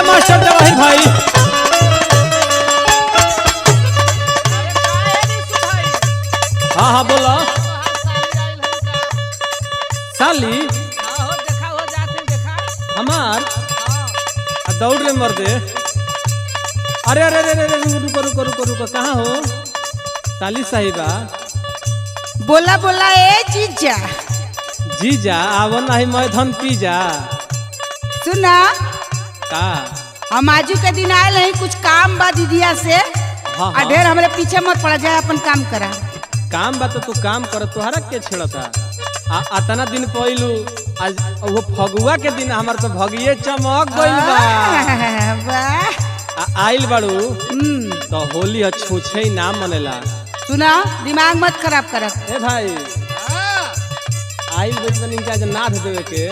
Master Jawahir भाई। हाँ हाँ बोला साली हमार दौड़ रे मर दे। अरे अरे अरे रुको रुको रुको रुको कहाँ हो साली साहिबा? बोला बोला ए जीजा। जीजा आव नहीं मैं धन पी जा। सुना का हम आजू के दिन आए नहीं, कुछ काम बा दीदिया से। हाँ हाँ। ढेर हमरे पीछे मत पड़ जाए, अपन काम करा। काम बा तो तू काम कर, तुहरा के छेड़ता अतना दिन पहलू आज वो फगुआ के दिन हमार तो भगिए चमक गइल बा। वाह आइल बाड़ू तो होली छूछे नाम मनेला। सुना दिमाग मत खराब कर। ए भाई आइल बेचन इनका आज नाथ देवे के।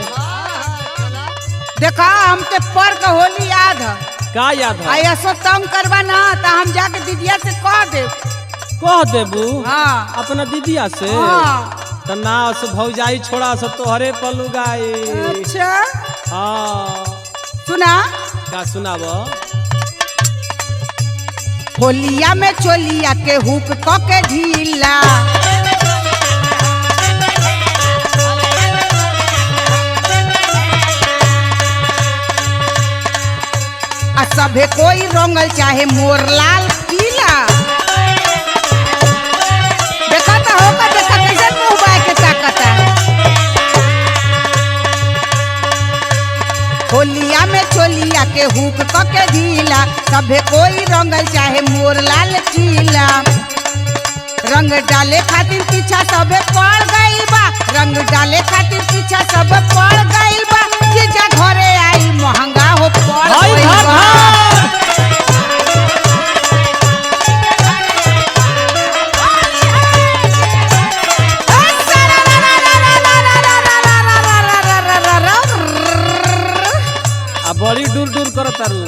देखा हमके पर का होली याद है का याद है? आया सब तंग करवा ना तो हम जाके दीदिया से कह दे। कह देबू? हाँ अपना दीदिया से। हाँ। तो ना से भौजाई छोड़ा सब तोहरे पलू गाई। अच्छा हाँ सुना का सुनाब? होलिया में चोलिया के हुक क के ढीला, आ सभे कोई रंगल चाहे मोर लाल पीला। देखा तो होगा, देखा कैसे मुंह बाय के ताकत है। होलिया में चोलिया के हुक क के ढीला, सभे कोई रंगल चाहे मोर लाल पीला। रंग डाले खातिर पीछा सबे पड़ गइल बा, रंग डाले खातिर पीछा सब पड़ गइल बा। जीजा घरे आई महंगा हो पड़ गइल बा। बड़ी दूर दूर करो तारू।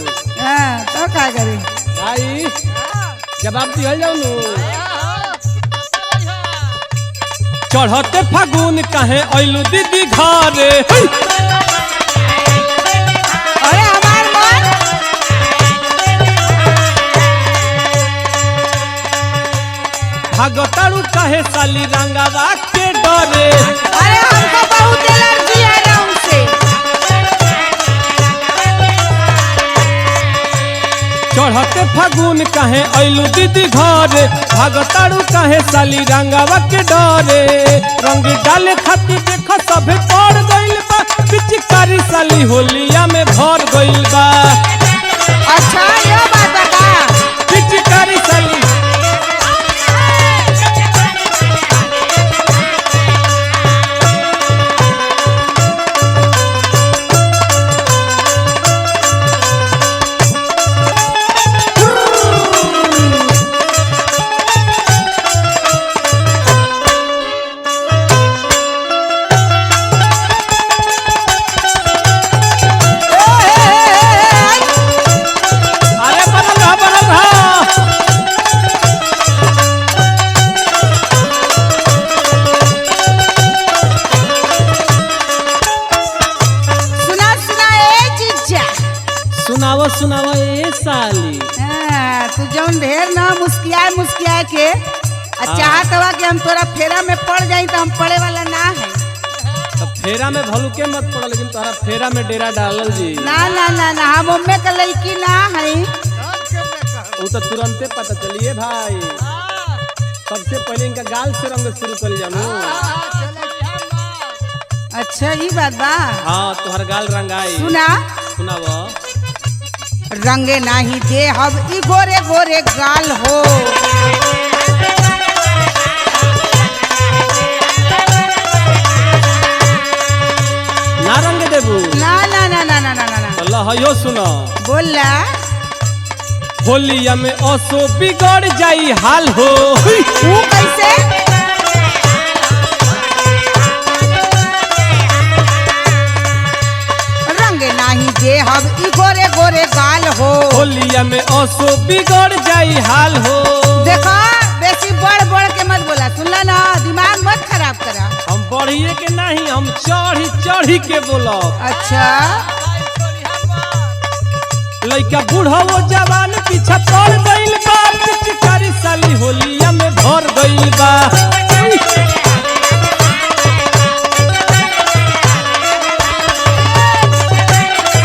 तो का करी भाई जवाब दिहल जाऊ नु। चढ़ते फागुन कहे अइलू दीदी घरे। अरे हमार मन भागतारू कहे साली रंगावा के डरे। अरे हमको बहुत एलर्जी है रंग से। चढ़ते फागुन कहे अइलू दीदी घरे, भागतारू कहे साली रंगावा के डरे। रंग डाले खातिर देखो सभे पड़ गइल बा, पिचकारी साली होलिया में भर गइल बा। अच्छा ये बात बता। पिचकारी साली सुनावा ए साली। तू जौन ढेर ना मुस्किया के चाहत हवा कि हम तोरा फेरा में पड़ जाई तो हम पड़े वाला ना है। तो फेरा में भलू के मत पड़ा, लेकिन तोरा फेरा में डेरा डालल जी। ना ना ना ना हम मम्मी का लड़की ना है। वो तो तुरंते पता चलिए भाई। सबसे पहले इनका गाल से रंग शुरू कर जानू। अच्छा ये बात बा। हाँ तोहर गाल रंगाई। सुना सुनावा। रंगे नहीं दे अब ई गोरे गोरे गाल हो। ना रंग देबू? ना ना ना ना ना ना ना ना। लहयो सुनो। बोला होलिया में असो बिगड़ जाई हाल हो। वो कैसे? रंगे नहीं दे अब ई गोरे गोरे गाल हो। होलिया में असो बिगड़ जाई हाल हो। देखो बेसी बढ़ बढ़ के मत बोला, सुनला ना, दिमाग मत खराब करा। हम बढ़िए के नहीं, हम चढ़ी चढ़ी के बोलब। अच्छा लइका बूढ़ा वो जवान पीछा पड़ गइल बा पिचकारी साली होलिया में भर गइल बा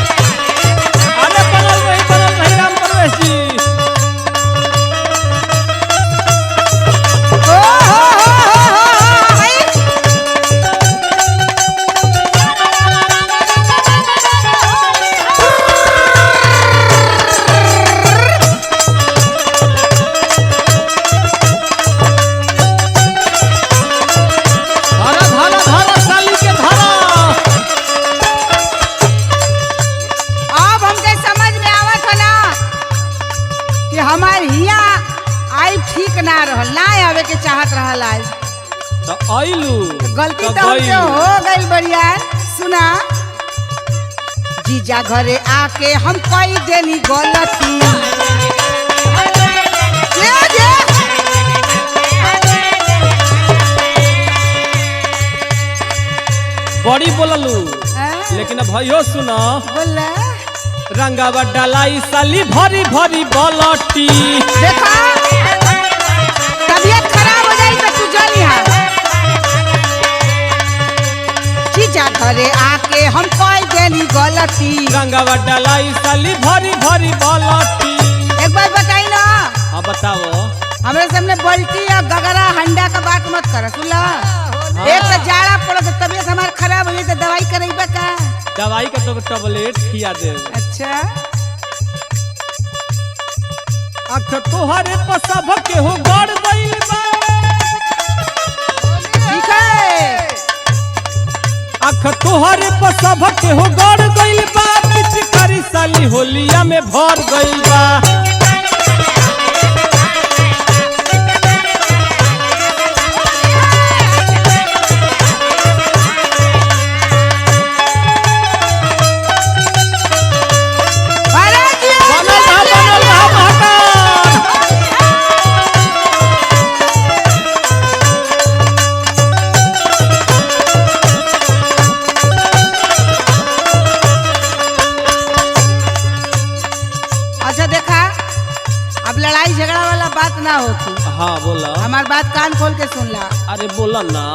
अरे बनल रही राम परवेश जी चाहत रहल आज तो आइलू गलती तो हमसे हो गई बढ़िया सुना जीजा घरे आके हम कई देनी गलती बड़ी बोललू लेकिन भैया सुना बोला रंगावा डलाई साली भरी भरी बलटी देखा तबीयत खराब हो जाई तो तू जानी है जीजा घरे आके हम कोई देनी गलती रंगावा डलाई साली भरी भरी बलटी एक बार बताई ना हाँ बताओ हमारे सामने बल्टी या गगरा हंडा का बात मत कर सुनला एक तो जाड़ा पड़ो तो तबीयत हमार खराब हो गई तो दवाई करेबा का दवाई का तो टैबलेट खिया दे अच्छा अख तोहरे पसभ के हो गड़ गइल बा ठीक है अख तोहरे पसभ के हो गड़ गइल बा पिचकारी साली होलिया में भर गइल बा ना होती हाँ बोला हमार बात कान खोल के सुन ला अरे बोला ना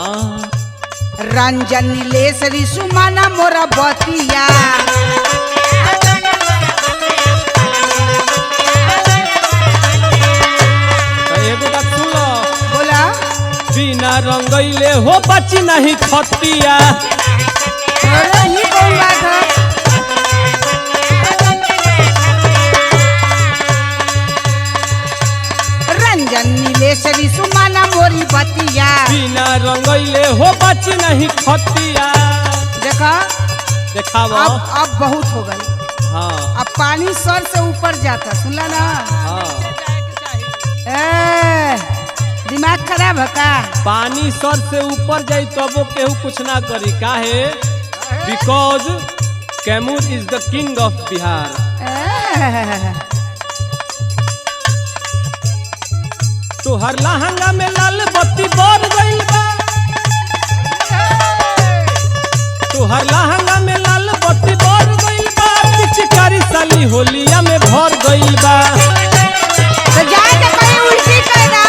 रंजन नीलेश रिसुमाना मोरा बतिया एगो बात सुन लो बोला बिना रंगैले हो बची नहीं खतिया अरे ये कौन बात है नीलेश्वरी सुमाना मोरी बतिया बिना रंगैले हो बची नहीं खतिया देखा देखावा अब बहुत हो गई हाँ अब पानी सर से ऊपर जाता सुनला ना हाँ दिमाग खराब है का पानी सर से ऊपर जाई तबो केहू कुछ ना करी काहे because Kaimur is the king of Bihar तोहर लहंगा में लाल बत्ती बर गइल बा तोहर लहंगा में लाल बत्ती बर गइल बा पिचकारी साली होलिया में भर गइल बा तो जाए के कहीं उल्टी करना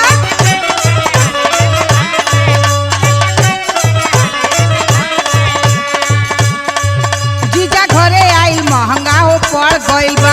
जीजा घरे आई महंगा हो पड़ गइल बा